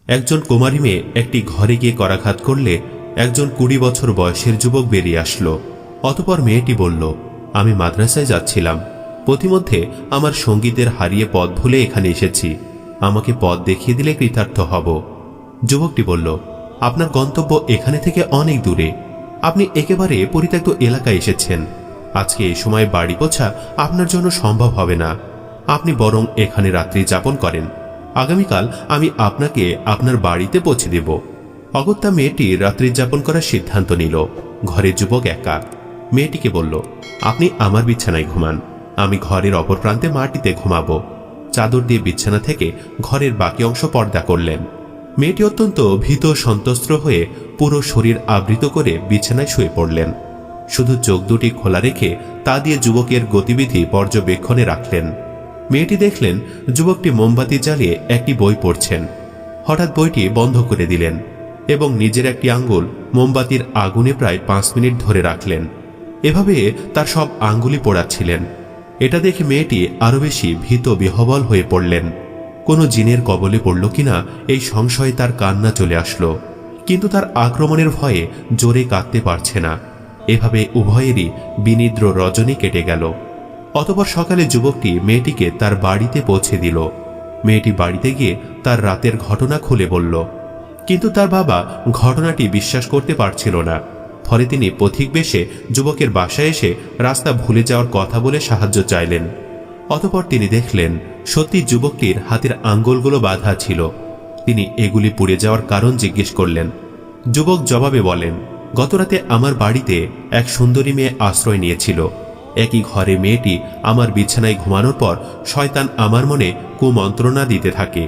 একজন কুমারী মেয়ে একটি ঘরে গিয়ে করাঘাত করলে একজন 20 বছর বয়সের যুবক বেরিয়ে আসলো। অতঃপর মেয়েটি বলল, আমি মাদ্রাসায় যাচ্ছিলাম, পথিমধ্যে আমার সঙ্গীদের হারিয়ে পথ ভুলে এখানে এসেছি, আমাকে পথ দেখিয়ে দিলে কৃতার্থ হব। যুবকটি বলল, আপনার গন্তব্য এখানে থেকে অনেক দূরে, আপনি একেবারে পরিত্যক্ত এলাকায় এসেছেন, আজকে এই সময় বাড়ি পৌঁছা আপনার জন্য সম্ভব হবে না, আপনি বরং এখানে রাত্রি যাপন করেন, আগামীকাল আমি আপনাকে আপনার বাড়িতে পৌঁছে দেব। অগত্যা মেয়েটি রাত্রি যাপন করার সিদ্ধান্ত নিল। ঘরের যুবক একা। মেয়েটিকে বলল, আপনি আমার বিছানায় ঘুমান, আমি ঘরের অপর প্রান্তে মাটিতে ঘুমাবো। চাদর দিয়ে বিছানা থেকে ঘরের বাকি অংশ পর্দা করলেন। মেয়েটি অত্যন্ত ভীত সন্ত্রস্ত হয়ে পুরো শরীর আবৃত করে বিছানায় শুয়ে পড়লেন। শুধু চোখ দুটি খোলা রেখে তা দিয়ে যুবকের গতিবিধি পর্যবেক্ষণে রাখলেন। মেয়েটি দেখলেন যুবকটি মোমবাতি জ্বালিয়ে একটি বই পড়ছেন। হঠাৎ বইটি বন্ধ করে দিলেন এবং নিজের একটি আঙ্গুল মোমবাতির আগুনে প্রায় 5 মিনিট ধরে রাখলেন। এভাবে তার সব আঙ্গুলি পোড়াচ্ছিলেন। এটা দেখে মেয়েটি আরো বেশি ভীত বিহ্বল হয়ে পড়লেন। কোনো জিনের কবলে পড়ল কিনা এই সংশয়ে তার কান্না চলে আসলো, কিন্তু তার আক্রমণের ভয়ে জোরে কাঁদতে পারছে না। এভাবে উভয়েরই বিনিদ্র রজনী কেটে গেল। অতঃপর সকালে যুবকটি মেয়েটিকে তার বাড়িতে পৌঁছে দিল। মেয়েটি বাড়িতে গিয়ে তার রাতের ঘটনা খুলে বলল, কিন্তু তার বাবা ঘটনাটি বিশ্বাস করতে পারছিল না। ফলে তিনি পথিক বেশে যুবকের বাসায় এসে রাস্তা ভুলে যাওয়ার কথা বলে সাহায্য চাইলেন। অতঃপর তিনি দেখলেন সত্যি যুবকটির হাতের আঙ্গুলগুলো বাঁধা ছিল। তিনি এগুলি পুড়ে যাওয়ার কারণ জিজ্ঞেস করলেন। যুবক জবাবে বলেন, গতরাতে আমার বাড়িতে এক সুন্দরী মেয়ে আশ্রয় নিয়েছিল। একই ঘরে মেয়েটি আমার বিছানায় ঘুমানোর পর শয়তান আমার মনে কুমন্ত্রণা দিতে থাকে।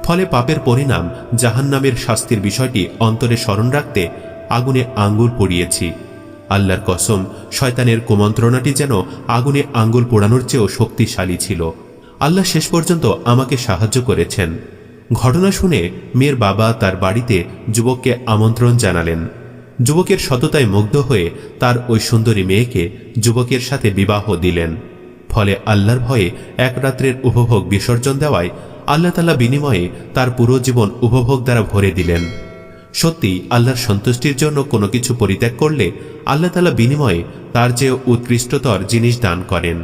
ফলে পাপের পরিণাম জাহান্নামের শাস্তির বিষয়টি অন্তরে স্মরণ রাখতে আগুনে আঙ্গুল পুড়িয়েছি। আল্লাহর কসম, শয়তানের কুমন্ত্রণাটি যেন আগুনে আঙ্গুল পোড়ানোর চেয়েও শক্তিশালী ছিল। আল্লাহ শেষ পর্যন্ত আমাকে সাহায্য করেছেন। ঘটনা শুনে মেয়ের বাবা তার বাড়িতে যুবককে আমন্ত্রণ জানালেন। যুবকের সততায় মুগ্ধ হয়ে তার ওই সুন্দরী মেয়েকে যুবকের সাথে বিবাহ দিলেন। ফলে আল্লাহর ভয়ে এক রাত্রের উপভোগ বিসর্জন দেওয়ায় আল্লাহ তাআলা বিনিময়ে তার পুরো জীবন উপভোগ দ্বারা ভরে দিলেন। সত্যি আল্লাহর সন্তুষ্টির জন্য কোনো কিছু পরিত্যাগ করলে আল্লাহ তাআলা বিনিময়ে তার চেয়ে উৎকৃষ্টতর জিনিস দান করেন।